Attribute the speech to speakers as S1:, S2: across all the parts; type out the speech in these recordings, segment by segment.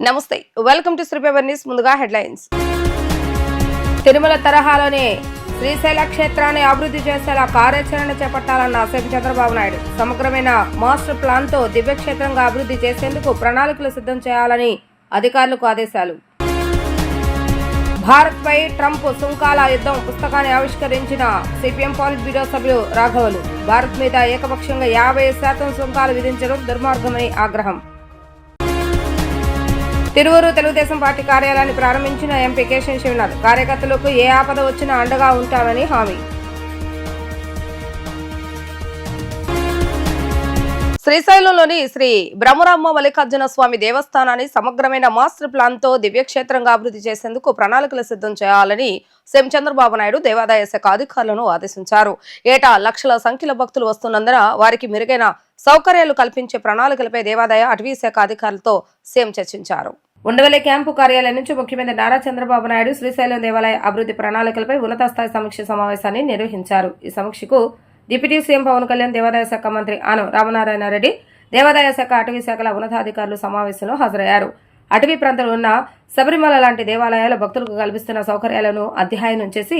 S1: నమస్తే, welcome to Sri paper news. ముందుగా headlines. Tirumala తరహాలోనే శ్రీశైల క్షేత్రాన్ని అభివృద్ధి చేసేలా కార్యాచరణ చేపట్టాలన్న సీఎం చంద్రబాబు నాయుడు. సమగ్రమైన మాస్టర్ ప్లాన్ తో దివ్యక్షేత్రంగా అభివృద్ధి చేసేందుకు ప్రణాళికలు సిద్ధం చేయాలని అధికారులకు ఆదేశాలు. భారత్ పై ట్రంప్ సుంకాల యుద్ధం పుస్తకాన్ని ఆవిష్కరించిన సిపిఎం పాలిట్ బ్యూరో సభ్యులు రాఘవులు. భారత్ మీద ఏకపక్షంగా 50% సుంకాలు విధించడం దుర్మార్గమని ఆగ్రహం. తిరువూరు తెలుగుదేశం పార్టీ కార్యాలయాన్ని ప్రారంభించిన ఎంపీ కేశవ్ శివనాథ్. కార్యకర్తలకు ఏ ఆపద వచ్చినా అండగా ఉంటామని హామీ. శ్రీశైలంలోని శ్రీ బ్రహ్మరామ మల్లికార్జున స్వామి దేవస్థానాన్ని సమగ్రమైన మాస్టర్ ప్లాన్ తో దివ్యక్షేత్రంగా అభివృద్ధి చేసేందుకు ప్రణాళికలు సిద్ధం చేయాలని సీఎం చంద్రబాబు నాయుడు దేవాదాయ శాఖ అధికారులను ఆదేశించారు. ఏటా లక్షల సంఖ్యలో భక్తులు వస్తున్నందున వారికి మెరుగైన సౌకర్యాలు కల్పించే ప్రణాళికలపై దేవాదాయ అటవీ శాఖ అధికారులతో సీఎం చర్చించారు. ఉండవల్లి క్యాంపు కార్యాలయం నుంచి ముఖ్యమంత్రి నారా చంద్రబాబు నాయుడు శ్రీశైలం దేవాలయ అభివృద్ధి ప్రణాళికలపై ఉన్నత స్థాయి సమీక్ష సమావేశాన్ని నిర్వహించారు. ఈ సమీక్షకు డిప్యూటీ సీఎం పవన్ కళ్యాణ్, దేవాదాయ శాఖ మంత్రి ఆనం రామనారాయణ రెడ్డి, దేవాదాయ శాఖ అటవీ శాఖల ఉన్నతాధికారులు సమావేశంలో హాజరయ్యారు. అటవీ ప్రాంతంలో ఉన్న శబరిమల లాంటి దేవాలయాల భక్తులకు కల్పిస్తున్న సౌకర్యాలను అధ్యయనం చేసి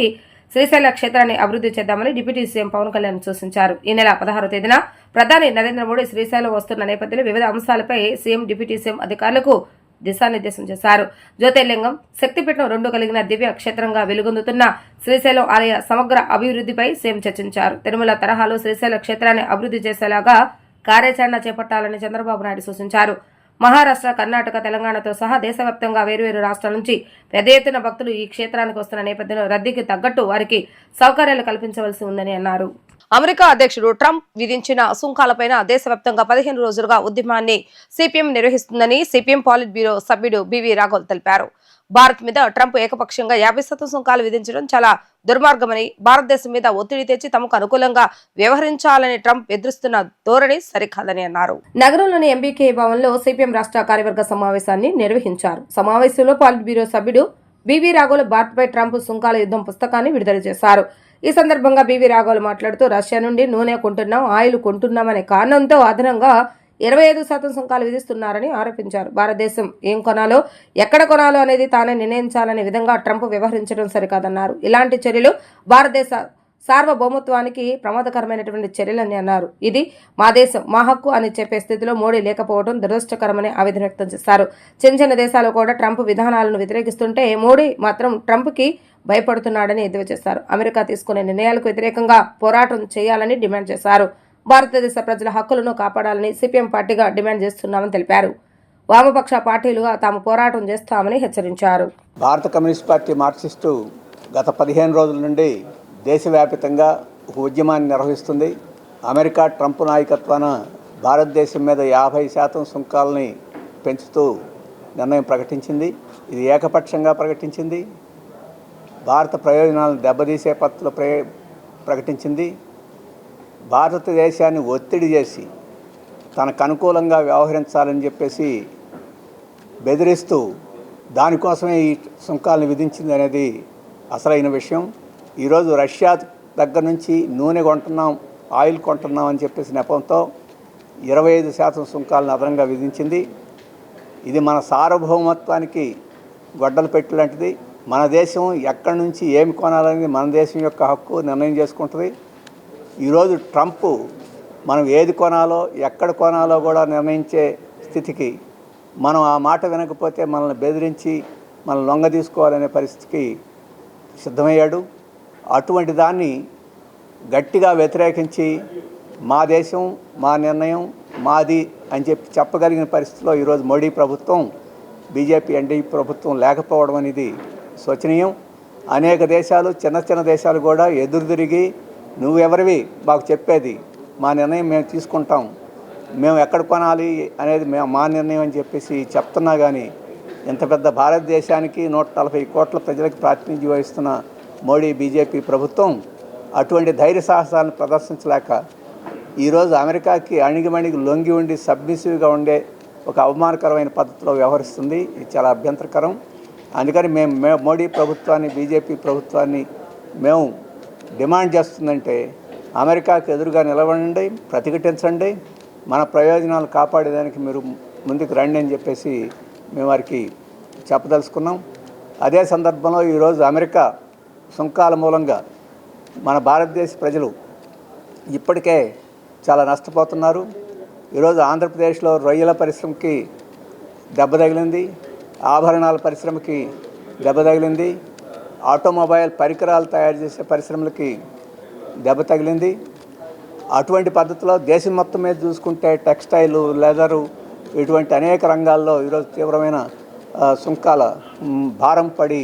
S1: శ్రీశైల క్షేత్రాన్ని అభివృద్ధి చేద్దామని డిప్యూటీ సీఎం పవన్ కళ్యాణ్ సూచించారు. ఈ నెల 16వ తేదీన ప్రధాని నరేంద్ర మోడీ శ్రీశైలం వస్తున్న నేపథ్యంలో వివిధ అంశాలపై సీఎం, డిప్యూటీ సీఎం అధికారులకు దిశానిర్దేశం చేశారు. జ్యోతిర్లింగం, శక్తిపీఠం రెండు కలిగిన దివ్య క్షేత్రంగా వెలుగొందుతున్న శ్రీశైలం ఆలయ సమగ్ర అభివృద్ధిపై సీఎం చర్చించారు. తిరుమల తరహాలో శ్రీశైల క్షేత్రాన్ని అభివృద్ధి చేసేలాగా కార్యాచరణ చేపట్టాలని చంద్రబాబు నాయుడు సూచించారు. మహారాష్ట్ర, కర్ణాటక, తెలంగాణతో సహా దేశవ్యాప్తంగా వేర్వేరు రాష్ట్రాల నుంచి పెద్ద ఎత్తున భక్తులు ఈ క్షేత్రానికి వస్తున్న నేపథ్యంలో రద్దీకి తగ్గట్టు వారికి సౌకర్యాలు కల్పించవలసి ఉందని అన్నారు. అమెరికా అధ్యక్షుడు ట్రంప్ విధించిన సుంకాలపైన దేశవ్యాప్తంగా 15 రోజులుగా ఉద్యమాన్ని సిపిఎం నిర్వహిస్తుందని సిపిఎం పాలిట్ బ్యూరో సభ్యుడు బివి రాఘవులు తెలిపారు. భారత్ మీద ట్రంప్ ఏకపక్షంగా 50% సుంకాలు విధించడం చాలా దుర్మార్గమని, భారతదేశం మీద ఒత్తిడి తెచ్చి తమకు అనుకూలంగా వ్యవహరించాలని ట్రంప్ ఎదురుస్తున్న ధోరణి సరికాదని అన్నారు. నగరంలోని ఎంబీకే భవన్ లో సిపిఎం రాష్ట్ర కార్యవర్గ సమావేశాన్ని నిర్వహించారు. సమావేశంలో పాలిట్ బ్యూరో సభ్యుడు బివి రాఘవులు భారత్ పై ట్రంప్ సుంకాల యుద్ధం పుస్తకాన్ని విడుదల చేశారు. ఈ సందర్భంగా బివి రాఘవులు మాట్లాడుతూ రష్యా నుండి నూనె కొంటున్నాం, ఆయిల్ కొంటున్నామనే కారణంతో అదనంగా 25% సుంకాలు విధిస్తున్నారని ఆరోపించారు. భారతదేశం ఏం కొనాలో, ఎక్కడ కొనాలో అనేది తానే నిర్ణయించాలనే విధంగా ట్రంప్ వ్యవహరించడం సరికాదన్నారు. ఇలాంటి చర్యలు భారతదేశ సార్వభౌమత్వానికి ప్రమాదకరమైనటువంటి చర్యలని అన్నారు. ఇది మా దేశం, మా హక్కు అని చెప్పే స్థితిలో మోడీ లేకపోవడం దురదృష్టకరమని ఆవేదన వ్యక్తం చేశారు. చిన్న దేశాలు కూడా ట్రంప్ విధానాలను వ్యతిరేకిస్తుంటే మోడీ మాత్రం ట్రంప్కి భయపడుతున్నాడని ఎద్దేవా చేశారు. అమెరికా తీసుకునే నిర్ణయాలకు వ్యతిరేకంగా పోరాటం చేయాలని డిమాండ్ చేశారు. భారతదేశ ప్రజల హక్కులను కాపాడాలని సిపిఎం పార్టీగా డిమాండ్ చేస్తున్నామని తెలిపారు. వామపక్ష పార్టీలుగా తాము పోరాటం చేస్తామని హెచ్చరించారు.
S2: భారత కమ్యూనిస్ట్ పార్టీ మార్క్సిస్టు గత 15 రోజుల నుండి దేశవ్యాప్తంగా ఒక ఉద్యమాన్ని నిర్వహిస్తుంది. అమెరికా ట్రంప్ నాయకత్వాన భారతదేశం మీద 50% సుంకాలని పెంచుతూ నిర్ణయం ప్రకటించింది. ఇది ఏకపక్షంగా ప్రకటించింది. భారత ప్రయోజనాలను దెబ్బతీసే పద్ధతిలో ప్రకటించింది. భారతదేశాన్ని ఒత్తిడి చేసి తనకు అనుకూలంగా వ్యవహరించాలని చెప్పేసి బెదిరిస్తూ దానికోసమే ఈ సుంకాలను విధించింది అనేది అసలైన విషయం. ఈరోజు రష్యా దగ్గర నుంచి నూనె కొంటున్నాం, ఆయిల్ కొంటున్నాం అని చెప్పేసి నెపంతో 25% సుంకాలను అదనంగా విధించింది. ఇది మన సార్వభౌమత్వానికి గొడ్డలు పెట్టి లాంటిది. మన దేశం ఎక్కడి నుంచి ఏమి కొనాలనేది మన దేశం యొక్క హక్కు నిర్ణయం చేసుకుంటుంది. ఈరోజు ట్రంప్ మనం ఏది కొనాలో, ఎక్కడ కొనాలో కూడా నిర్ణయించే స్థితికి, మనం ఆ మాట వినకపోతే మనల్ని బెదిరించి మనల్ని లొంగ తీసుకోవాలనే పరిస్థితికి సిద్ధమయ్యాడు. అటువంటి దాన్ని గట్టిగా వ్యతిరేకించి మా దేశం, మా నిర్ణయం, మాది అని చెప్పగలిగిన పరిస్థితిలో ఈరోజు మోడీ ప్రభుత్వం, బీజేపీ ఎన్డీఏ ప్రభుత్వం లేకపోవడం అనేది శోచనీయం. అనేక దేశాలు, చిన్న దేశాలు కూడా ఎదురు తిరిగి నువ్వెవరివి మాకు చెప్పేది, మా నిర్ణయం మేము తీసుకుంటాం, మేము ఎక్కడ కొనాలి అనేది మా నిర్ణయం అని చెప్పేసి చెప్తున్నా కానీ ఇంత పెద్ద భారతదేశానికి 140 కోట్ల ప్రజలకు ప్రాతినిధ్యం వహిస్తున్న మోడీ బీజేపీ ప్రభుత్వం అటువంటి ధైర్య సాహసాలను ప్రదర్శించలేక ఈరోజు అమెరికాకి అణిగిమణిగి లొంగి ఉండి సబ్మిసివ్గా ఉండే ఒక అవమానకరమైన పద్ధతిలో వ్యవహరిస్తుంది. ఇది చాలా అభ్యంతరకరం. అందుకని మేము మోడీ ప్రభుత్వాన్ని, బీజేపీ ప్రభుత్వాన్ని మేము డిమాండ్ చేస్తుందంటే అమెరికాకు ఎదురుగా నిలబడండి, ప్రతిఘటించండి, మన ప్రయోజనాలు కాపాడేదానికి మీరు ముందుకు రండి అని చెప్పేసి మేము వారికి చెప్పదలుచుకున్నాం. అదే సందర్భంలో ఈరోజు అమెరికా సుంకాల మూలంగా మన భారతదేశ ప్రజలు ఇప్పటికే చాలా నష్టపోతున్నారు. ఈరోజు ఆంధ్రప్రదేశ్లో రొయ్యల పరిశ్రమకి దెబ్బ తగిలింది, ఆభరణాల పరిశ్రమకి దెబ్బ తగిలింది, ఆటోమొబైల్ పరికరాలు తయారు చేసే పరిశ్రమలకి దెబ్బ తగిలింది. అటువంటి పద్ధతిలో దేశం మొత్తం మీద చూసుకుంటే టెక్స్టైలు, లెదరు ఇటువంటి అనేక రంగాల్లో ఈరోజు తీవ్రమైన సుంకాల భారం పడి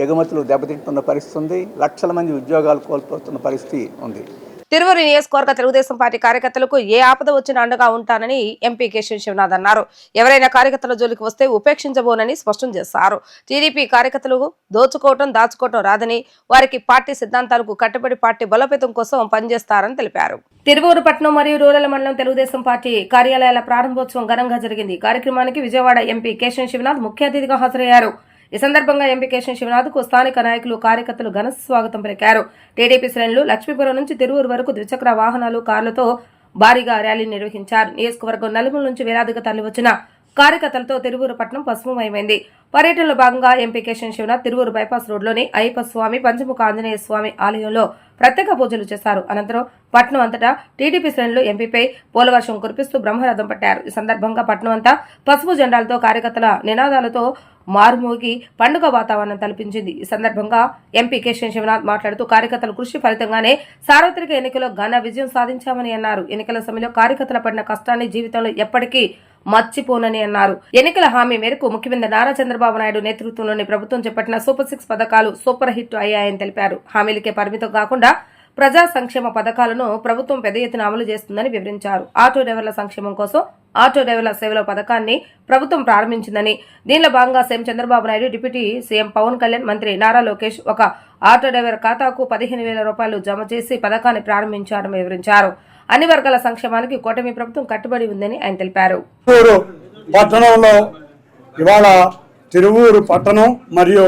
S2: ఎగుమతులు దెబ్బతింటున్న పరిస్థితి ఉంది. లక్షల మంది ఉద్యోగాలు కోల్పోతున్న పరిస్థితి ఉంది.
S1: తిరువూరు నియోజకవర్గ తెలుగుదేశం పార్టీ కార్యకర్తలకు ఏ ఆపద వచ్చినా అండగా ఉంటానని ఎంపీ కేశవ్ శివనాథ్ అన్నారు. ఎవరైనా కార్యకర్తల జోలికి వస్తే ఉపేక్షించబోనని స్పష్టం చేశారు. టీడీపీ కార్యకర్తలకు దాచుకోవటం రాదని, వారికి పార్టీ సిద్ధాంతాలకు కట్టుబడి పార్టీ బలోపేతం కోసం పనిచేస్తారని తెలిపారు. తిరువూరు పట్టణం మరియు రూరల్ మండలం తెలుగుదేశం పార్టీ కార్యాలయాల ప్రారంభోత్సవం ఘనంగా జరిగింది. కార్యక్రమానికి విజయవాడ ఎంపీ కేశవ్ శివనాథ్ ముఖ్య అతిథిగా హాజరయ్యారు. ఈ సందర్భంగా ఎంపీ కేశవ్ శివనాథ్ కు స్థానిక నాయకులు, కార్యకర్తలు ఘన స్వాగతం పలికారు. టీడీపీ శ్రేణులు లక్ష్మీపురం నుంచి తిరువూరు వరకు ద్విచక్ర వాహనాలు, కార్లతో భారీగా ర్యాలీ నిర్వహించారు. నియోజకవర్గం నలుమూల నుంచి వేలాదిగా తరలివచ్చిన కార్యకర్తలతో తిరువూరు పట్టణం పసుపుమయమైంది. పర్యటనలో భాగంగా ఎంపీ కేశవ్ శివనాథ్ తిరువూరు బైపాస్ రోడ్లోని అయ్యప్ప స్వామి, పంచముఖ ఆంజనేయ స్వామి ఆలయంలో ప్రత్యేక పూజలు చేశారు. అనంతరం పట్టణం అంతటా టీడీపీ శ్రేణులు ఎంపీపై పూలవర్షం కురిపిస్తూ బ్రహ్మరథం పట్టారు. ఈ సందర్భంగా పట్టణం అంతా పసుపు జెండాలతో, కార్యకర్తల నినాదాలతో మారుమోగి పండుగ వాతావరణం తలపించింది. ఈ సందర్భంగా ఎంపీ కేశవ్ శివనాథ్ మాట్లాడుతూ కార్యకర్తల కృషి ఫలితంగానే సార్వత్రిక ఎన్నికల్లో ఘన విజయం సాధించామని అన్నారు. ఎన్నికల సమయంలో కార్యకర్తల పడిన కష్టాన్ని జీవితంలో ఎప్పటికీ మర్చిపోనని అన్నారు. ఎన్నికల హామీ మేరకు ముఖ్యమంత్రి నారా చంద్రబాబు నాయుడు నేతృత్వంలోని ప్రభుత్వం చేపట్టిన సూపర్ 6 పథకాలు సూపర్ హిట్ అయ్యాయని తెలిపారు. హామీలకే పరిమితం కాకుండా ప్రజా సంక్షేమ పథకాలను ప్రభుత్వం పెద్ద ఎత్తున అమలు చేస్తుందని వివరించారు. ఆటో డ్రైవర్ల సంక్షేమం కోసం ఆటో డ్రైవర్ల సేవల పథకాన్ని ప్రభుత్వం ప్రారంభించిందని, దీనిలో భాగంగా CM Chandrababu Naidu, deputy CM Pawan Kalyan, మంత్రి నారా లోకేష్ ఒక ఆటో డ్రైవర్ ఖాతాకు 15,000 రూపాయలు జమ చేసి పథకాన్ని ప్రారంభించారని వివరించారు. అన్ని వర్గాల సంక్షేమానికి కూటమి ప్రభుత్వం కట్టుబడి ఉందని ఆయన తెలిపారు.
S3: పట్టణంలో ఇవాళ తిరువూరు పట్టణం మరియు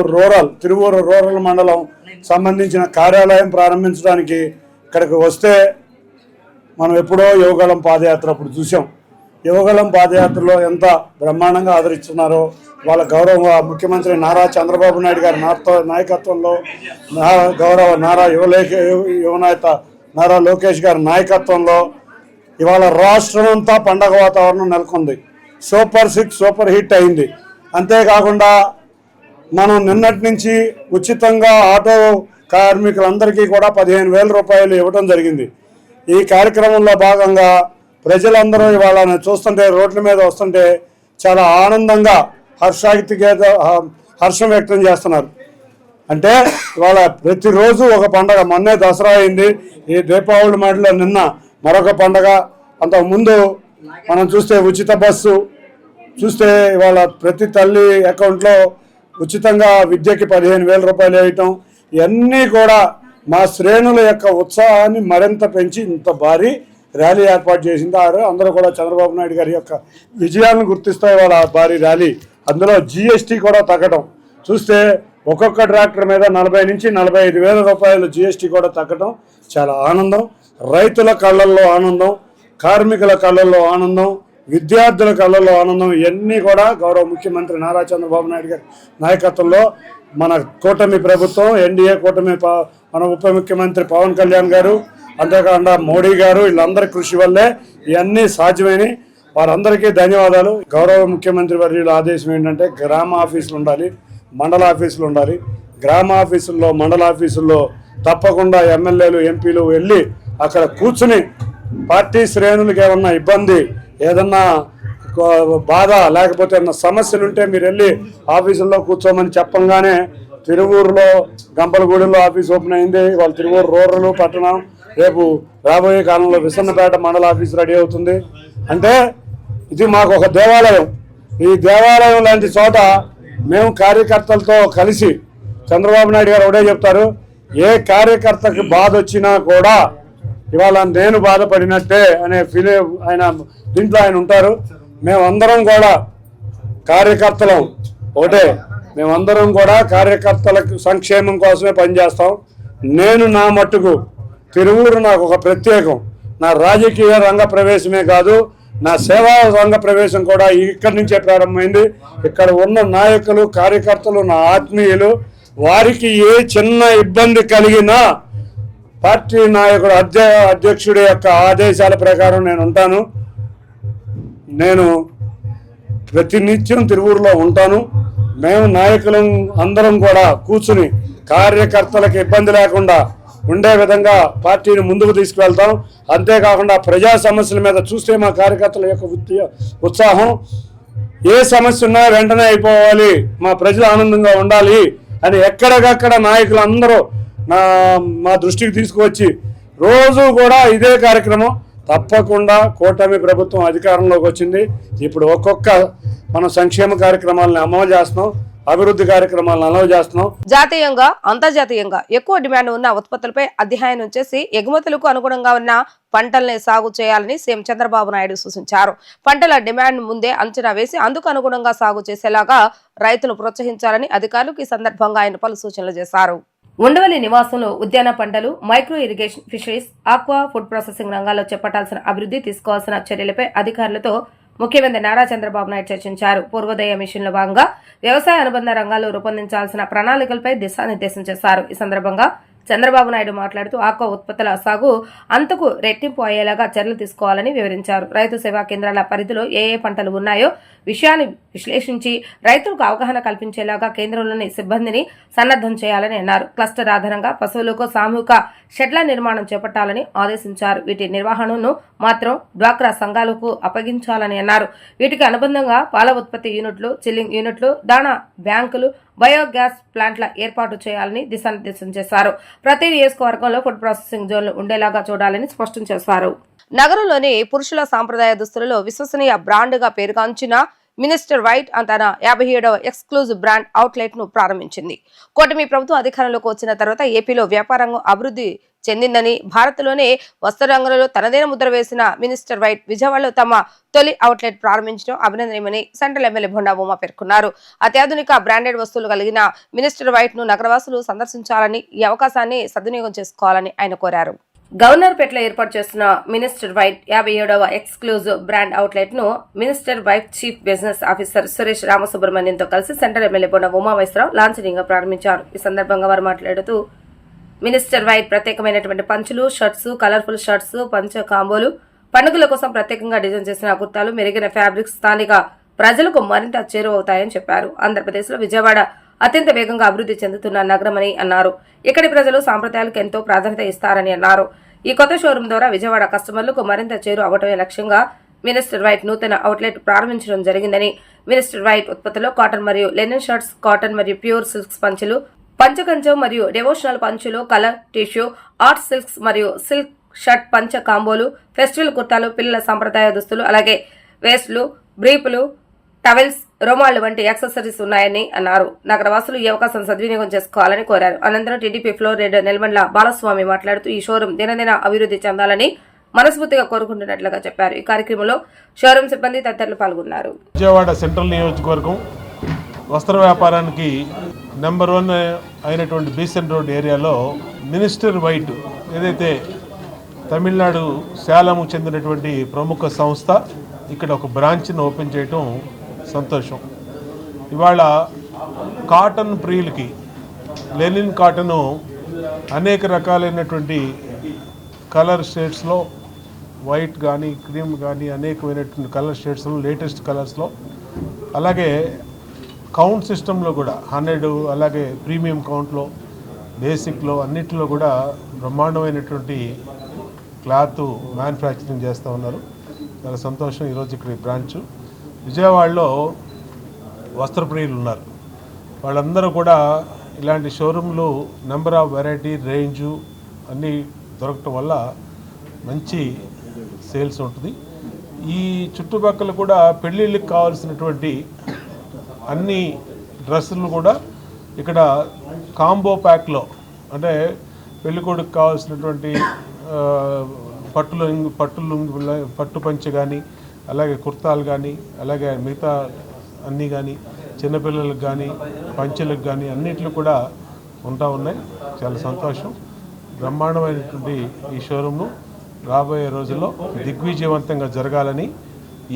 S3: తిరువూరు రూరల్ మండలం సంబంధించిన కార్యాలయం ప్రారంభించడానికి ఇక్కడికి వస్తే మనం ఎప్పుడో యువగళం పాదయాత్ర అప్పుడు చూసాం. యువగళం పాదయాత్రలో ఎంత బ్రహ్మాండంగా ఆదరిస్తున్నారో, వాళ్ళ గౌరవ ముఖ్యమంత్రి నారా చంద్రబాబు నాయుడు గారి నాయకత్వంలో, గౌరవ యువనేత నారా లోకేష్ గారి నాయకత్వంలో ఇవాళ రాష్ట్రం అంతా పండగ వాతావరణం నెలకొంది. సూపర్ 6 సూపర్ హిట్ అయింది. అంతేకాకుండా మనం నిన్నటి నుంచి ఉచితంగా ఆటో కార్మికులందరికీ కూడా 15,000 రూపాయలు ఇవ్వడం జరిగింది. ఈ కార్యక్రమంలో భాగంగా ప్రజలందరూ ఇవాళ చూస్తుంటే, రోడ్ల మీద వస్తుంటే చాలా ఆనందంగా హర్షం వ్యక్తం చేస్తున్నారు. అంటే ఇవాళ ప్రతిరోజు ఒక పండగ. మొన్నే దసరా అయింది, ఈ దీపావళి మాటలో నిన్న మరొక పండగ. అంతకుముందు మనం చూస్తే ఉచిత బస్సు చూస్తే ఇవాళ ప్రతి తల్లి అకౌంట్లో ఉచితంగా విద్యకి 15,000 రూపాయలు వేయటం, ఇవన్నీ కూడా మా శ్రేణుల యొక్క ఉత్సాహాన్ని మరింత పెంచి ఇంత భారీ ర్యాలీ ఏర్పాటు చేసింది. అందరూ కూడా చంద్రబాబు నాయుడు గారి యొక్క విజయాలను గుర్తిస్తాయి వాళ్ళ భారీ ర్యాలీ. అందులో జీఎస్టీ కూడా తగ్గడం చూస్తే ఒక్కొక్క ట్రాక్టర్ మీద 40,000 నుంచి 45,000 రూపాయలు జీఎస్టీ కూడా తగ్గడం చాలా ఆనందం. రైతుల కళ్ళల్లో ఆనందం, కార్మికుల కళ్ళల్లో ఆనందం, విద్యార్థుల కళ్ళల్లో ఆనందం. ఇవన్నీ కూడా గౌరవ ముఖ్యమంత్రి నారా చంద్రబాబు నాయుడు గారి నాయకత్వంలో మన కూటమి ప్రభుత్వం, ఎన్డీఏ కూటమి, మన ఉప ముఖ్యమంత్రి పవన్ కళ్యాణ్ గారు, అంతేకాకుండా మోడీ గారు, వీళ్ళందరి కృషి వల్లే ఇవన్నీ సాధ్యమైనవి. వారందరికీ ధన్యవాదాలు. గౌరవ ముఖ్యమంత్రి వర్యుల ఆదేశం ఏంటంటే గ్రామ ఆఫీసులు ఉండాలి, మండల ఆఫీసులు ఉండాలి. గ్రామ ఆఫీసుల్లో, మండల ఆఫీసుల్లో తప్పకుండా ఎమ్మెల్యేలు, ఎంపీలు వెళ్ళి అక్కడ కూర్చుని పార్టీ శ్రేణులకు ఏమన్నా ఇబ్బంది, ఏదన్నా బాధ, లేకపోతే ఏమన్నా సమస్యలు ఉంటే మీరు వెళ్ళి ఆఫీసుల్లో కూర్చోమని చెప్పంగానే తిరువూరులో గంపలగూడెంలో ఆఫీస్ ఓపెన్ అయింది. వాళ్ళు తిరువూరు రూరల్ పట్టణం, రేపు రాబోయే కాలంలో విసన్నపేట మండల ఆఫీస్ రెడీ అవుతుంది. అంటే ఇది మాకు ఒక దేవాలయం. ఈ దేవాలయం లాంటి చోట మేము కార్యకర్తలతో కలిసి, చంద్రబాబు నాయుడు గారు ఒకటే చెప్తారు, ఏ కార్యకర్తకి బాధ వచ్చినా కూడా ఇవాళ నేను బాధపడినట్టే అనే ఆయన దీంట్లో ఆయన ఉంటారు. మేమందరం కూడా కార్యకర్తలం ఒకటే, మేమందరం కూడా కార్యకర్తలకు సంక్షేమం కోసమే పనిచేస్తాం. నేను నా మట్టుకు తిరువూరు నాకు ఒక ప్రత్యేకం. నా రాజకీయ రంగ ప్రవేశమే కాదు, నా సేవా రంగ ప్రవేశం కూడా ఇక్కడి నుంచే ప్రారంభమైంది. ఇక్కడ ఉన్న నాయకులు, కార్యకర్తలు, నా ఆత్మీయులు, వారికి ఏ చిన్న ఇబ్బంది కలిగినా పార్టీ నాయకుడు అధ్యక్షుడి యొక్క ఆదేశాల ప్రకారం నేను ఉంటాను. నేను ప్రతినిత్యం తిరువూరులో ఉంటాను. మేము నాయకులం అందరం కూడా కూర్చుని కార్యకర్తలకు ఇబ్బంది లేకుండా ఉండే విధంగా పార్టీని ముందుకు తీసుకువెళ్తాం. అంతేకాకుండా ప్రజా సమస్యల మీద చూస్తే మా కార్యకర్తల యొక్క ఉత్సాహం, ఏ సమస్య ఉన్నా వెంటనే అయిపోవాలి, మా ప్రజలు ఆనందంగా ఉండాలి అని ఎక్కడికక్కడ నాయకులు అందరూ మా దృష్టికి తీసుకువచ్చి రోజు కూడా ఇదే కార్యక్రమం. తప్పకుండా కూటమి ప్రభుత్వం అధికారంలోకి వచ్చింది. ఇప్పుడు ఒక్కొక్క మనం సంక్షేమ కార్యక్రమాలను అమలు చేస్తున్నాం, అభివృద్ధి కార్యక్రమాలను అమలు చేస్తున్నాం.
S1: జాతీయంగా అంతర్జాతీయంగా ఎక్కువ డిమాండ్ ఉన్న ఉత్పత్తులపై అధ్యయనం చేసి ఎగుమతులకు అనుగుణంగా ఉన్న పంటల్ని సాగు చేయాలని సీఎం చంద్రబాబు నాయుడు సూచించారు. పంటల డిమాండ్ ముందే అంచనా వేసి అందుకు అనుగుణంగా సాగు చేసేలాగా రైతులు ప్రోత్సహించాలని అధికారులకు ఈ సందర్భంగా ఆయన పలు సూచనలు చేశారు. ఉండవల్లి నివాసంలో ఉద్యాన పంటలు, micro irrigation, fisheries, aqua, food processing రంగాల్లో చేపట్టాల్సిన అభివృద్ధి, తీసుకోవాల్సిన చర్యలపై అధికారులతో ముఖ్యమంత్రి నారా చంద్రబాబు నాయుడు చర్చించారు. పూర్వోదయ మిషన్ లో భాగంగా వ్యవసాయ అనుబంధ రంగాల్లో రూపొందించాల్సిన ప్రణాళికలపై దిశానిర్దేశం చేశారు. ఈ సందర్భంగా చంద్రబాబు నాయుడు మాట్లాడుతూ ఆక్వా ఉత్పత్తుల సాగు అంతకు రెట్టింపు అయ్యేలాగా చర్యలు తీసుకోవాలని వివరించారు. రైతు సేవా కేంద్రాల పరిధిలో ఏ పంటలు ఉన్నాయో విషయాన్ని విశ్లేషించి రైతులకు అవగాహన కల్పించేలాగా కేంద్రంలోని సిబ్బందిని సన్నద్ధం చేయాలని అన్నారు. క్లస్టర్ ఆధారంగా పశువులకు సామూహిక షెడ్ల నిర్మాణం చేపట్టాలని ఆదేశించారు. వీటి నిర్వహణను మాత్రం డ్వాక్రా సంఘాలకు అప్పగించాలని అన్నారు. వీటికి అనుబంధంగా పాల ఉత్పత్తి యూనిట్లు, చిల్లింగ్ యూనిట్లు, దాణా బ్యాంకులు, బయోగ్యాస్ ప్లాంట్ల ఏర్పాటు చేయాలని దిశానిర్దేశం చేశారు. ప్రతి నియోజకవర్గంలో ఫుడ్ ప్రాసెసింగ్ జోన్లు ఉండేలాగా చూడాలని స్పష్టం చేశారు. నగరంలోని పురుషుల సాంప్రదాయ దుస్తులలో విశ్వసనీయ బ్రాండ్ గా పేరుగాంచిన మినిస్టర్ వైట్ తన 57వ ఎక్స్క్లూజివ్ బ్రాండ్ అవుట్లెట్ ను ప్రారంభించింది. కూటమి ప్రభుత్వం అధికారంలోకి వచ్చిన తర్వాత ఏపీలో వ్యాపారంగం అభివృద్ధి చెందిందని, భారత్లోనే వస్త్ర రంగంలో తనదైన ముద్ర వేసిన మినిస్టర్ వైట్ విజయవాడలో తమ తొలి అవుట్లెట్ ప్రారంభించడం అభినందనీయమని సెంట్రల్ ఎమ్మెల్యే బొండా ఉమా పేర్కొన్నారు. అత్యాధునిక బ్రాండెడ్ వస్తువులు కలిగిన మినిస్టర్ వైట్ ను నగరవాసులు సందర్శించాలని, ఈ అవకాశాన్ని సద్వినియోగం చేసుకోవాలని ఆయన కోరారు. గవర్నర్పేటలో ఏర్పాటు చేస్తున్న మినిస్టర్ వైట్ 57వ ఎక్స్క్లూజివ్ బ్రాండ్ అవుట్లెట్ ను Minister White chief business officer Suresh రామసుబ్రహ్మణ్యంతో కలిసి సెంట్రల్ ఎమ్మెల్యే బొండా ఉమామహేశ్వరరావు లాంఛనీయంగా ప్రారంభించారు. ఈ సందర్భంగా వారు మాట్లాడుతూ మినిస్టర్ వైట్ ప్రత్యేకమైనటువంటి పంచులు, షర్ట్స్, కలర్ఫుల్ షర్ట్స్, పంచ కాంబోలు, పండుగల కోసం ప్రత్యేకంగా డిజైన్ చేసిన కుర్తాలు, మెరుగైన ఫ్యాబ్రిక్స్ స్థానిక ప్రజలకు మరింత చేరువవుతాయని చెప్పారు. ఆంధ్రప్రదేశ్ లో విజయవాడ అత్యంత వేగంగా అభివృద్ధి చెందుతున్న నగరమని అన్నారు. ఇక్కడి ప్రజలు సాంప్రదాయాలకు ఎంతో ప్రాధాన్యత ఇస్తారని అన్నారు. ఈ కొత్త షోరూం ద్వారా విజయవాడ కస్టమర్లకు మరింత చేరు అవటమే లక్ష్యంగా మినిస్టర్ వైట్ నూతన అవుట్లెట్ ప్రారంభించడం జరిగిందని, మినిస్టర్ వైట్ ఉత్పత్తిలో కాటన్ మరియు లెనిన్ షర్ట్స్, కాటన్ మరియు ప్యూర్ సిల్క్స్ పంచులు, పంచకంచం మరియు డెవోషనల్ పంచులు, కలర్ టిష్యూ, ఆర్ట్ సిల్క్స్ మరియు సిల్క్ షర్ట్ పంచ కాంబోలు, ఫెస్టివల్ కుర్తాలు, పిల్లల సాంప్రదాయ దుస్తులు, అలాగే వేస్ట్లు, బ్రీపులు, టవెల్స్, రోమాళ్లు వంటి యాక్సెసరీస్ ఉన్నాయని అన్నారు. నగరవాసులు ఈ అవకాశం సద్వినియోగం చేసుకోవాలని కోరారు. అనంతరం టీడీపీ ఫ్లోర్ లీడర్ నెల్మండ్ల బాలస్వామి మాట్లాడుతూ ఈ షోరూం దినదిన అభివృద్ధి చెందాలని మనస్ఫూర్తిగా కోరుకుంటున్నట్లుగా చెప్పారు. ఈ కార్యక్రమంలో షోరూం సిబ్బంది తదితరులు పాల్గొన్నారు.
S4: విజయవాడ సెంట్రల్ నియోజకవర్గం వస్త్ర వ్యాపారానికి నెంబర్ 1 అయినటువంటి బీసెన్ రోడ్ ఏరియాలో మినిస్టర్ వైట్ ఏదైతే తమిళనాడు సేలంకు చెందినటువంటి ప్రముఖ సంస్థ ఇక్కడ ఒక బ్రాంచ్ను ఓపెన్ చేయటం సంతోషం. ఇవాళ కాటన్ ప్రియులకి లెనిన్ కాటను అనేక రకాలైనటువంటి కలర్ షేడ్స్లో, వైట్ కానీ క్రీమ్ కానీ అనేకమైనటువంటి కలర్ షేడ్స్లో, లేటెస్ట్ కలర్స్లో, అలాగే కౌంట్ సిస్టంలో కూడా 100, అలాగే ప్రీమియం కౌంట్లో, బేసిక్లో అన్నిటిలో కూడా బ్రహ్మాండమైనటువంటి క్లాత్ మ్యానుఫ్యాక్చరింగ్ చేస్తూ ఉన్నారు. చాలా సంతోషం. ఈరోజు ఇక్కడ బ్రాంచ్ విజయవాడలో వస్త్రప్రియులు ఉన్నారు. వాళ్ళందరూ కూడా ఇలాంటి షోరూంలు నెంబర్ ఆఫ్ వెరైటీ, రేంజు అన్నీ దొరకటం వల్ల మంచి సేల్స్ ఉంటుంది. ఈ చుట్టుపక్కల కూడా పెళ్ళిళ్ళకి కావాల్సినటువంటి అన్ని డ్రెస్సులు కూడా ఇక్కడ కాంబో ప్యాక్లో, అంటే పెళ్ళికొడుకు కావాల్సినటువంటి పట్టు పంచె కానీ, అలాగే కుర్తాలు కానీ, అలాగే మిగతా అన్నీ కానీ, చిన్నపిల్లలకు కానీ, పంచెలకు కానీ అన్నిట్లు కూడా ఉంటా ఉన్నాయి. చాలా సంతోషం. బ్రహ్మాండమైనటువంటి ఈ షోరూమ్ను రాబోయే రోజుల్లో దిగ్విజయవంతంగా జరగాలని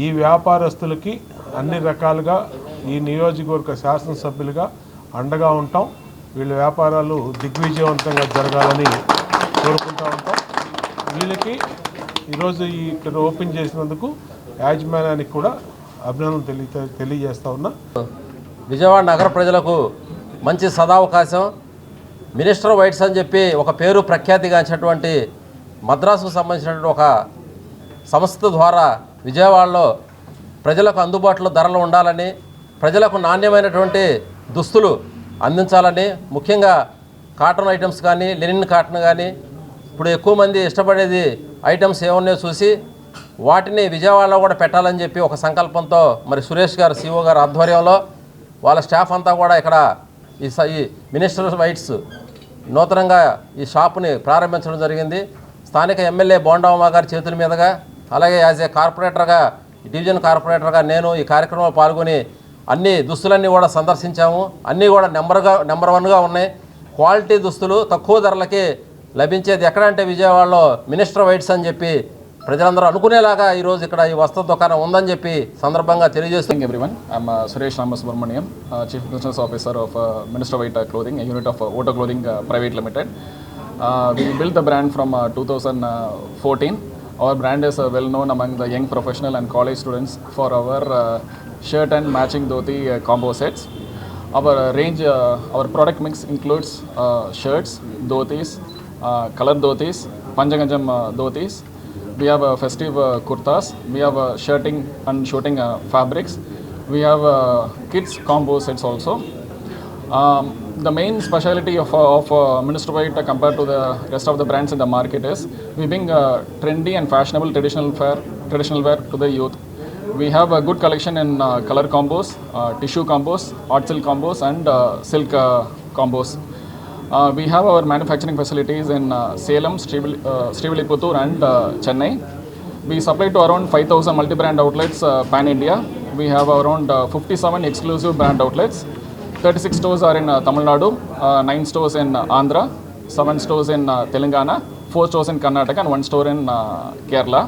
S4: ఈ వ్యాపారస్తులకి అన్ని రకాలుగా ఈ నియోజకవర్గ శాసనసభ్యులుగా అండగా ఉంటాం. వీళ్ళ వ్యాపారాలు దిగ్విజయవంతంగా జరగాలని కోరుకుంటూ ఉంటాం. వీళ్ళకి ఈరోజు ఇక్కడ ఓపెన్ చేసినందుకు యాజమాన్యానికి కూడా అభినందనలు తెలియజేస్తా ఉన్నా.
S5: విజయవాడ నగర ప్రజలకు మంచి సదావకాశం. మినిస్టర్ వైట్స్ అని చెప్పి ఒక పేరు ప్రఖ్యాతిగాంచినటువంటి మద్రాసుకు సంబంధించినటువంటి ఒక సంస్థ ద్వారా విజయవాడలో ప్రజలకు అందుబాటులో ధరలు ఉండాలని, ప్రజలకు నాణ్యమైనటువంటి దుస్తులు అందించాలని, ముఖ్యంగా కాటన్ ఐటమ్స్ కానీ, లెనిన్ కాటన్ కానీ, ఇప్పుడు ఎక్కువ మంది ఇష్టపడేది ఐటమ్స్ ఏమున్నాయో చూసి వాటిని విజయవాడలో కూడా పెట్టాలని చెప్పి ఒక సంకల్పంతో మరి సురేష్ గారు సిఓ గారు ఆధ్వర్యంలో వాళ్ళ స్టాఫ్ అంతా కూడా ఇక్కడ ఈ మినిస్టర్ వైట్స్ నూతనంగా ఈ షాపుని ప్రారంభించడం జరిగింది. స్థానిక ఎమ్మెల్యే బోండామ్మ గారి చేతుల మీదుగా, అలాగే యాజ్ ఏ కార్పొరేటర్గా, డివిజన్ కార్పొరేటర్గా నేను ఈ కార్యక్రమంలో పాల్గొని అన్ని దుస్తులన్నీ కూడా సందర్శించాము. అన్నీ కూడా నెంబర్ 1గా ఉన్నాయి. క్వాలిటీ దుస్తులు తక్కువ ధరలకి లభించేది ఎక్కడంటే విజయవాడలో మినిస్టర్ వైట్స్ అని చెప్పి ప్రజలందరూ అనుకునేలాగా ఈరోజు ఇక్కడ ఈ వస్త్ర దుకాణం ఉందని చెప్పి సందర్భంగా తెలియజేస్తుంది.
S6: Everyone, I'm Suresh Ramasubramaniam, Chief Business Officer of Minister White Clothing, a unit of Auto Clothing Private Limited. We built the brand from 2014. Our brand is well known among the young professional and college students for our shirt and matching dhoti combo sets. Our range, our product mix includes shirts, dhotis, colored dhotis, panjaganjam dhotis. We have festive kurtas. We have shirting and shooting fabrics. We have kids combo sets also. The main speciality of Minister White compared to the rest of the brands in the market is we bring trendy and fashionable traditional wear to the youth. We have a good collection in color combos, tissue combos, art silk combos, and silk combos. We have our manufacturing facilities in Salem, Srivilliputtur and Chennai. We supply to around 5,000 multi-brand outlets pan-India. We have around 57 exclusive brand outlets. 36 stores are in Tamil Nadu, 9 stores in Andhra, 7 stores in Telangana, 4 stores in Karnataka and 1 store in Kerala.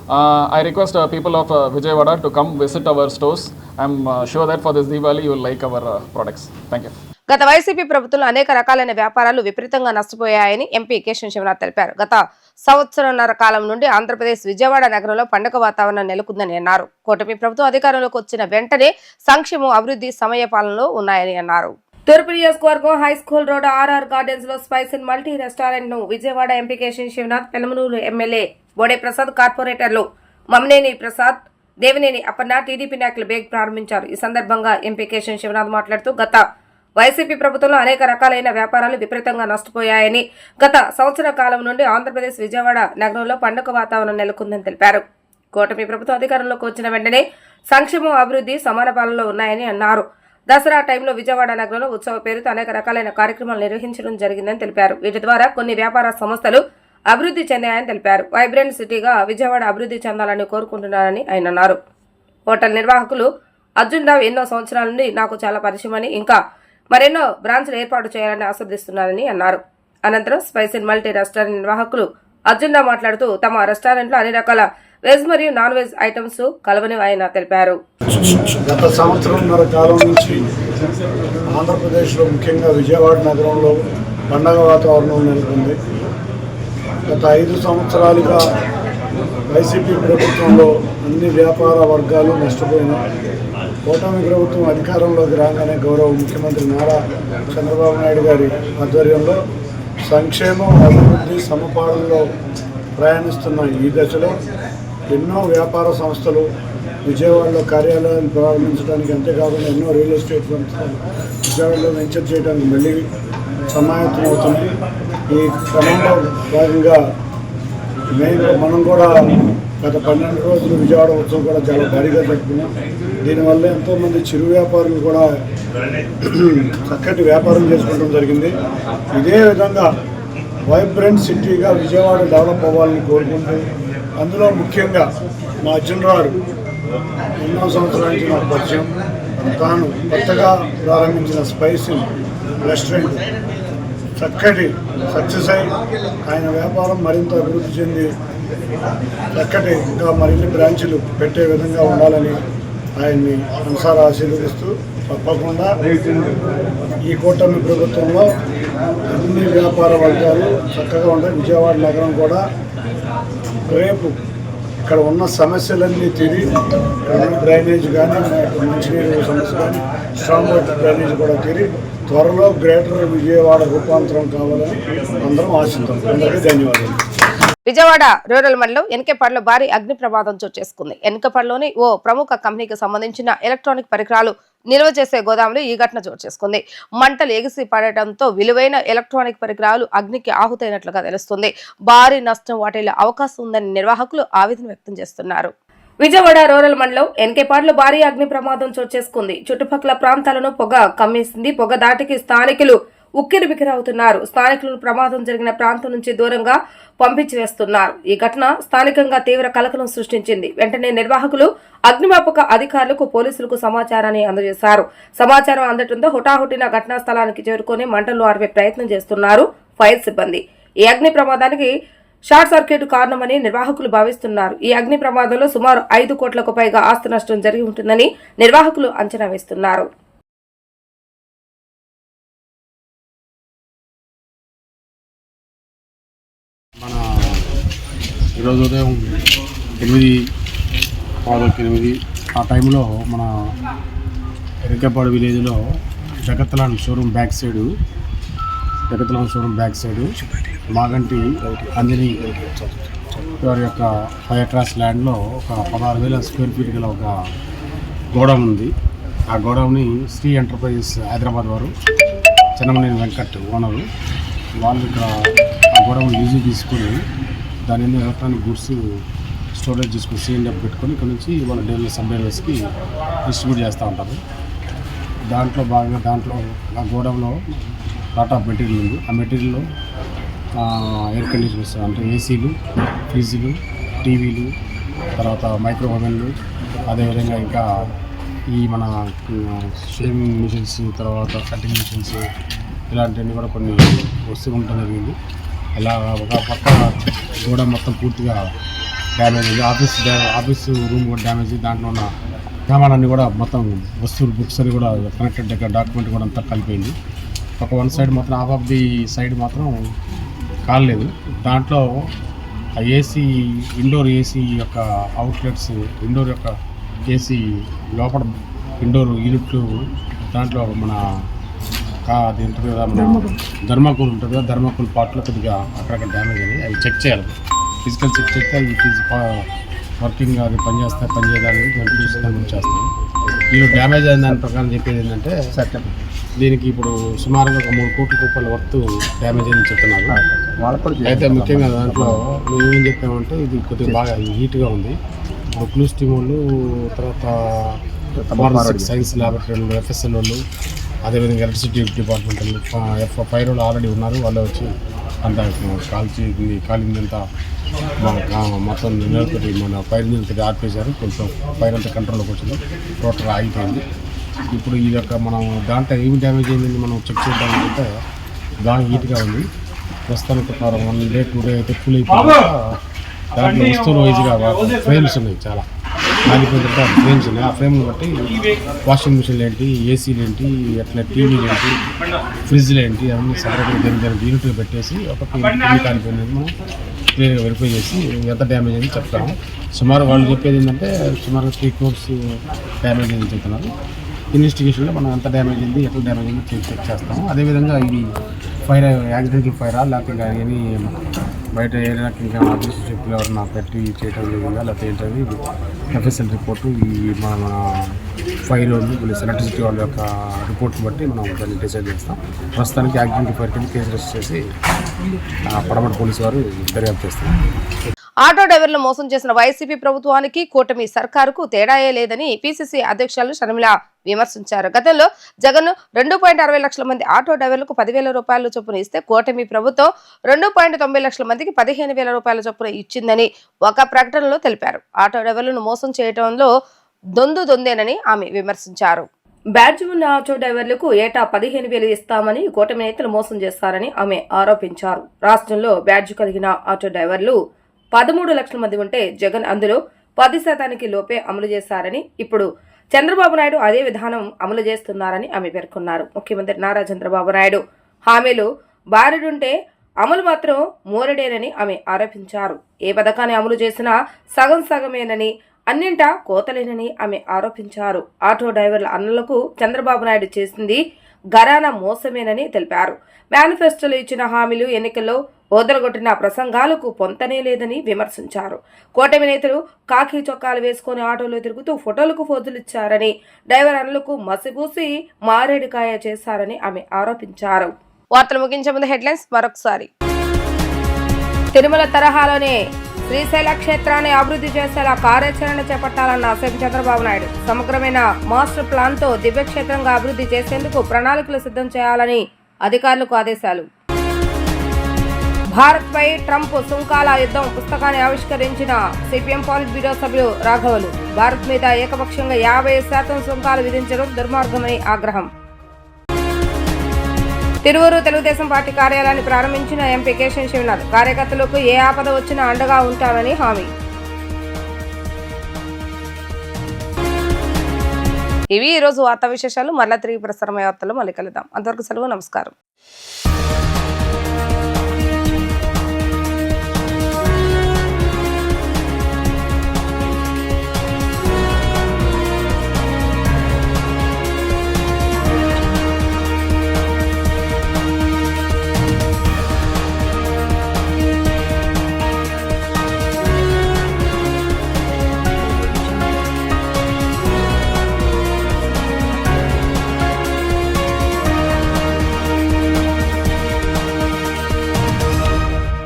S6: I request people of Vijayawada to come visit our stores. I'm sure that for this Diwali you will like our products. Thank you.
S1: గత YCP ప్రభుత్వంలో అనేక రకాలైన వ్యాపారాలు విపరీతంగా నష్టపోయాయని MP Kesava Sivanath తెలిపారు. గత సంవత్సరంన్నర కాలం నుండి ఆంధ్రప్రదేశ్ విజయవాడ నగరంలో పండుగ వాతావరణం నెలకొందని అన్నారు. కూటమి ప్రభుత్వం అధికారంలోకి వచ్చిన వెంటనే సంక్షేమం, అభివృద్ధి సమయ పాలనలో ఉన్నాయని అన్నారు. తూర్పు నియోజకవర్గం high school road RR gardens లో స్పైస్ అండ్ మల్టీ రెస్టారెంట్ ను విజయవాడ ఎంపీ కేశవ శివనాథ్, పెనమలూరు ఎమ్మెల్యే బోడే ప్రసాద్, కార్పొరేటర్లు మమ్మనేని ప్రసాద్, దేవినేని అప్పన్న, టీడీపీ నాయకులు బేగ్ ప్రారంభించారు. ఈ సందర్భంగా ఎంపీ కేశవ శివనాథ్ మాట్లాడుతూ గత వైసీపీ ప్రభుత్వంలో అనేక రకాలైన వ్యాపారాలు విపరీతంగా నష్టపోయాయని, గత సంవత్సర కాలం నుండి ఆంధ్రప్రదేశ్ విజయవాడ నగరంలో పండుగ వాతావరణం నెలకొందని తెలిపారు. కూటమి ప్రభుత్వం అధికారంలోకి వచ్చిన వెంటనే సంక్షేమం, అభివృద్ధి సమాన పాలనలో ఉన్నాయని అన్నారు. దసరా టైంలో విజయవాడ నగరంలో ఉత్సవ పేరుతో అనేక రకాలైన కార్యక్రమాలు నిర్వహించడం జరిగిందని తెలిపారు. వీటి ద్వారా కొన్ని వ్యాపార సంస్థలు అభివృద్ధి చెందాయని తెలిపారు. వైబ్రెంట్ సిటీగా విజయవాడ అభివృద్ధి చెందాలని కోరుకుంటున్నారని ఆయన అన్నారు. హోటల్ నిర్వాహకులు అర్జున్ రావు ఎన్నో సంవత్సరాల నుండి నాకు చాలా పరిచయమని, ఇంకా మరెన్నో బ్రాంచ్లు ఏర్పాటు చేయాలని ఆశీర్దిస్తున్నారని అన్నారు. అనంతరం స్పైస్ అండ్ మల్టీ రెస్టారెంట్ నిర్వాహకులు అర్జున్ రావు మాట్లాడుతూ తమ రెస్టారెంట్లో అన్ని రకాల వెజ్ మరియు నాన్ వెజ్ ఐటమ్స్ కలవని ఆయన తెలిపారు.
S3: గత సంవత్సరంన్నర కాలం నుంచి ఆంధ్రప్రదేశ్లో ముఖ్యంగా విజయవాడ నగరంలో పండగ వాతావరణం నెలకొంది. గత 5 సంవత్సరాలుగా వైసీపీ ప్రభుత్వంలో అన్ని వ్యాపార వర్గాలు నష్టపోయినాయి. కూటమి ప్రభుత్వం అధికారంలోకి రాగానే గౌరవ ముఖ్యమంత్రి నారా చంద్రబాబు నాయుడు గారి ఆధ్వర్యంలో సంక్షేమం, అభివృద్ధి సమపాలనలో ప్రయాణిస్తున్న ఈ దశలో ఎన్నో వ్యాపార సంస్థలు విజయవాడలో కార్యాలయాన్ని ప్రారంభించడానికి, అంతేకాకుండా ఎన్నో రియల్ ఎస్టేట్ సంస్థలు విజయవాడలో వెంచర్ చేయడానికి మళ్ళీ సమాయత్తమవుతుంది. ఈ క్రమంలో భాగంగా మనం కూడా గత 12 రోజులు విజయవాడ ఉత్సవం కూడా చాలా భారీగా జరుపుకున్నాం. దీనివల్ల ఎంతోమంది చిరు వ్యాపారులు కూడా చక్కటి వ్యాపారం చేసుకోవడం జరిగింది. ఇదే విధంగా వైబ్రెంట్ సిటీగా విజయవాడ డెవలప్ అవ్వాలని కోరుకుంటూ, అందులో ముఖ్యంగా మా అర్జున్ రావు ఎన్నో సంవత్సరాల నుంచి నాకు పరిచయం. తాను కొత్తగా ప్రారంభించిన స్పైస్ రెస్టారెంట్ చక్కటి సక్సెస్ అయి ఆయన వ్యాపారం మరింత అభివృద్ధి చెంది చక్కటి ఇంకా మరిన్ని బ్రాంచులు పెట్టే విధంగా ఉండాలని ఆయన్ని మనసారా ఆశీర్వదిస్తూ తప్పకుండా ఈ కూటమి ప్రభుత్వంలో అన్ని వ్యాపార వర్గాలు చక్కగా ఉంటాయి. విజయవాడ నగరం కూడా రేపు ఇక్కడ ఉన్న సమస్యలన్నీ తీరి డ్రైనేజ్ కానీ మంచినీరు సమస్య కానీ స్ట్రాంగ్ వాటర్ డ్రైనేజ్ కూడా తీరి త్వరలో గ్రేటర్ విజయవాడ రూపాంతరం కావాలని అందరం ఆశిద్దాం. అందరికీ ధన్యవాదాలు.
S1: విజయవాడ రూరల్ మండలం ఎన్కేపాడులో భారీ అగ్ని ప్రమాదం చోటు చేసుకుంది. ఎన్కేపాడులోని ఓ ప్రముఖ కంపెనీకి సంబంధించిన ఎలక్ట్రానిక్ పరికరాలు నిల్వ చేసే గోదాంలో ఈ ఘటన చోటు చేసుకుంది. మంటలు ఎగిసి పడటంతో విలువైన ఎలక్ట్రానిక్ పరికరాలు అగ్నికి ఆహుతైనట్లుగా తెలుస్తుంది. భారీ నష్టం వాటిల్లే అవకాశం ఉందని నిర్వాహకులు ఆవేదన వ్యక్తం చేస్తున్నారు. విజయవాడ రూరల్ మండలం ఎన్కేపాడులో భారీ అగ్ని ప్రమాదం చోటు చేసుకుంది. చుట్టుపక్కల ప్రాంతాలను పొగ కమ్మేసింది. పొగ దాటికి స్థానికులు ఉక్కిరిబిక్కిరవుతున్నారు. స్థానికులను ప్రమాదం జరిగిన ప్రాంతం నుంచి దూరంగా పంపించి వేస్తున్నారు. ఈ ఘటన స్థానికంగా తీవ్ర కలకలం సృష్టించింది. వెంటనే నిర్వాహకులు అగ్నిమాపక అధికారులకు పోలీసులకు సమాచారాన్ని అందజేశారు. సమాచారం అందడంతో హుటాహుటిన ఘటనా స్థలానికి చేరుకుని మంటలు ఆర్పే ప్రయత్నం చేస్తున్నారు ఫైర్ సిబ్బంది. ఈ అగ్ని ప్రమాదానికి షార్ట్ సర్క్యూట్ కారణమని నిర్వాహకులు భావిస్తున్నారు. ఈ అగ్ని ప్రమాదంలో సుమారు 5 కోట్లకు పైగా ఆస్తి నష్టం జరిగి ఉంటుందని నిర్వాహకులు అంచనా వేస్తున్నారు.
S7: మన ఈరోజు ఉదయం 8:8 ఆ టైంలో మన ఎరికేపాడు విలేజ్లో జగత్లాన్ showroom back side Maganti Anjani వారి యొక్క 5 acres ల్యాండ్లో ఒక 16,000 స్క్వేర్ ఫీట్ గల ఒక గోడౌన్ ఉంది. ఆ గోడౌన్ని శ్రీ ఎంటర్ప్రైజెస్ హైదరాబాద్ వారు చిన్నమనేని వెంకట్ ఓనరు వాళ్ళు ఇక్కడ ఆ గోడౌన్ లీజు తీసుకొని దాని ఎలక్ట్రానిక్ గుడ్స్ స్టోరేజ్ చేసుకుని సిఎన్ఎఫ్ పెట్టుకొని ఇక్కడ నుంచి వాళ్ళ డీలర్ సబ్ డీలర్స్కి డిస్ట్రిబ్యూట్ చేస్తూ ఉంటారు. దాంట్లో ఆ గోడౌన్లో లాట్ ఆఫ్ మెటీరియల్ ఉంది. ఆ మెటీరియల్లో ఎయిర్ కండిషనర్స్ అంటే ఏసీలు, ఫ్రిడ్జ్లు, టీవీలు, తర్వాత మైక్రో ఓవెన్లు, అదేవిధంగా ఇంకా ఈ మన షేవింగ్ మిషన్స్, తర్వాత కటింగ్ మిషన్స్ ఇలాంటివన్నీ కూడా కొన్ని వస్తువులు ఉండటం జరిగింది. అలా ఒక పక్క గోడ మొత్తం పూర్తిగా డ్యామేజ్ అయింది. ఆఫీస్ రూమ్ కూడా డ్యామేజ్ అయ్యి దాంట్లో ఉన్న సామాన్లన్నీ కూడా మొత్తం వస్తువులు, బుక్స్ అని కూడా కనెక్టెడ్ డాక్యుమెంట్ కూడా అంతా కలిపోయింది. ఒక వన్ సైడ్ మాత్రం హాఫ్ ఆఫ్ ది సైడ్ మాత్రం కాలేదు. దాంట్లో ఆ ఏసీ, ఇండోర్ ఏసీ యొక్క అవుట్లెట్స్, ఇండోర్ యొక్క ఏసీ లోపల ఇండోర్ యూనిట్లు, దాంట్లో మన అది ఉంటుంది కదా, మన ధర్మకూల్ ఉంటుంది కదా, ధర్మకూల్ పార్ట్లో కొద్దిగా అక్కడక్కడ డ్యామేజ్ అయ్యి అవి చెక్ చేయాలి. ఫిజికల్ చెక్ చేస్తే ఇది వర్కింగ్ అది పనిచేయడానికి దాన్ని చూసి దాన్ని చేస్తాం. వీళ్ళు డ్యామేజ్ అయిన దాని ప్రకారం చెప్పేది ఏంటంటే దీనికి ఇప్పుడు సుమారుగా ఒక 3 కోట్ల రూపాయల వర్త్ డ్యామేజ్ అయిందని చెప్తున్నారు. అయితే ముఖ్యంగా దాంట్లో మేము ఏం చెప్పామంటే ఇది కొద్దిగా బాగా హీట్గా ఉంది. ఇప్పుడు క్లూస్ టీమ్ వాళ్ళు, తర్వాత ఫారెన్సిక్ సైన్స్ ల్యాబొరేటరీలు, ఎఫ్ఎస్ఎల్ వాళ్ళు, అదేవిధంగా ఎలక్ట్రిసిటీ డిపార్ట్మెంట్ వాళ్ళు, ఫైర్ వాళ్ళు ఆల్రెడీ ఉన్నారు. వాళ్ళు వచ్చి అంతా కాలిందంతా మొత్తం నిలబెట్టి మన ఫైర్ ఇంజిన్ ఆర్పేశారు. కొంచెం ఫైర్ అంతా కంట్రోల్లోకి వచ్చింది, టోటల్గా ఆగిపోయింది. ఇప్పుడు ఈ యొక్క మనం దాంట్లో ఏమి డ్యామేజ్ అయిందని మనం చెక్ చేద్దామంటే బాగా హీట్గా ఉంది. ప్రస్తుతానికి 1 day 2 day అయితే కూల్ అయిపోయింది. దాంట్లో వస్తువులు వైజ్గా ఫ్రేమ్స్ ఉన్నాయి, చాలా ఆగిపోయిన తర్వాత ఫ్రేమ్స్ ఉన్నాయి. ఆ ఫ్రేమ్ని బట్టి వాషింగ్ మిషన్లు ఏంటి, ఏసీలు ఏంటి, అట్లా టీవీలు ఏంటి, ఫ్రిడ్జ్లు ఏంటి, అవన్నీ సపరేట్గా దాని యూనిట్గా పెట్టేసి ఒక్కొక్క యూనిట్ కాలిపోయినది మనం క్లియర్గా వెరిఫై చేసి ఎంత డ్యామేజ్ అయింది చెప్తాము. సుమారు వాళ్ళు చెప్పేది ఏంటంటే సుమారు 3 crores డ్యామేజ్ అయింది చెప్తున్నారు. ఇన్వెస్టిగేషన్లో మనం ఎంత డ్యామేజ్ అయింది, ఎట్లా డ్యామేజ్ అయింది చెక్ చేస్తాము. అదేవిధంగా ఇది ఫైర్ యాక్సిడెంటల్ ఫైరా, లేకపోతే ఏమి బయట ఏదైనా ఇంకా అభివృద్ధి శక్తులు ఎవరన్నా పెట్టి చేయడం జరిగిందా, లేకపోతే ఏంటది ఎఫ్ఎస్ఎల్ రిపోర్టు, ఈ మన ఫైర్ ఉంది, కొన్ని ఎలక్ట్రిసిటీ వాళ్ళ యొక్క రిపోర్ట్ని బట్టి మనం దాన్ని డిసైడ్ చేస్తాం. ప్రస్తుతానికి యాక్సిడెంటల్ ఫైర్ కింద కేసు రిజిస్టర్ చేసి పడమటి పోలీసు వారు దర్యాప్తు చేస్తారు.
S1: ఆటో డ్రైవర్లు మోసం చేసిన వైసీపీ ప్రభుత్వానికి కూటమి సర్కారుకు తేడాయే లేదని పిసిసి అధ్యక్షులు షర్మిల విమర్శించారు. గతంలో జగన్ 2.60 లక్షల మంది ఆటో డ్రైవర్లకు 10,000 రూపాయల చొప్పున ఇస్తే కూటమి ప్రభుత్వం 2.90 లక్షల మందికి 15,000 రూపాయల చొప్పున ఇచ్చిందని ఒక ప్రకటనలో తెలిపారు. ఆటో డ్రైవర్లను మోసం చేయడంలో దొందేనని ఆమె విమర్శించారు. బ్యాడ్జ్ ఉన్న ఆటో డ్రైవర్లకు ఏటా 15,000 ఇస్తామని కూటమి నేతలు మోసం చేస్తారని ఆమె ఆరోపించారు. రాష్ట్రంలో బ్యాడ్జ్ కలిగిన ఆటో డ్రైవర్లు 13 లక్షల మంది ఉంటే జగన్ అందులో 10% లోపే అమలు చేశారని, ఇప్పుడు చంద్రబాబు నాయుడు అదే విధానం అమలు చేస్తున్నారని ఆమె పేర్కొన్నారు. ముఖ్యమంత్రి నారా చంద్రబాబు నాయుడు హామీలు బారెడుంటే అమలు మాత్రం మోరడేనని ఆమె ఆరోపించారు. ఏ పథకాన్ని అమలు చేసినా సగం సగమేనని, అన్నింటా కోతలేనని ఆమె ఆరోపించారు. ఆటో డ్రైవర్ల అన్నలకు చంద్రబాబు నాయుడు చేసింది ఘరానా మోసమేనని తెలిపారు. మేనిఫెస్టోలో ఇచ్చిన హామీలు ఎన్నికల్లో ఓదరగొట్టిన ప్రసంగాలకు పొంతనే లేదని విమర్శించారు. కూటమి నేతలు కాకి చొక్కాలు వేసుకుని ఆటోలో తిరుగుతూ ఫోటోలకు ఫోజులిచ్చారని, డ్రైవర్ అన్నలకు మసిపూసి మారేడుకాయ చేశారని ఆమె ఆరోపించారు. వార్తలు ముగించే ముందు హెడ్లైన్స్ మరొకసారి. తిరుమల తరహాలోనే శ్రీశైల క్షేత్రాన్ని అభివృద్ధి చేసేలా కార్యాచరణ చేపట్టాలన్న సీఎం చంద్రబాబు నాయుడు. సమగ్రమైన మాస్టర్ ప్లాన్ తో దివ్యక్షేత్రంగా అభివృద్ధి చేసేందుకు ప్రణాళికలు సిద్ధం చేయాలని అధికారులకు ఆదేశాలు. భారత్ పై ట్రంప్ సుంకాల యుద్ధం పుస్తకాన్ని ఆవిష్కరించిన సిపిఎం పాలిట్ బ్యూరో సభ్యులు రాఘవులు. భారత్ మీద ఏకపక్షంగా 50% సుంకాలు విధించడం దుర్మార్గమని ఆగ్రహం. తిరువూరు తెలుగుదేశం పార్టీ కార్యాలయాన్ని ప్రారంభించిన ఎంపీ కేశవ్ శివనాథ్. కార్యకర్తలకు ఏ ఆపద వచ్చినా అండగా ఉంటామని హామీ. ఇవి ఈరోజు వార్తా విశేషాలు. మరలా తిరిగి ప్రసారమయ్యే వార్తలు మళ్ళీ కలుద్దాం. అంతవరకు సెలవు. నమస్కారం.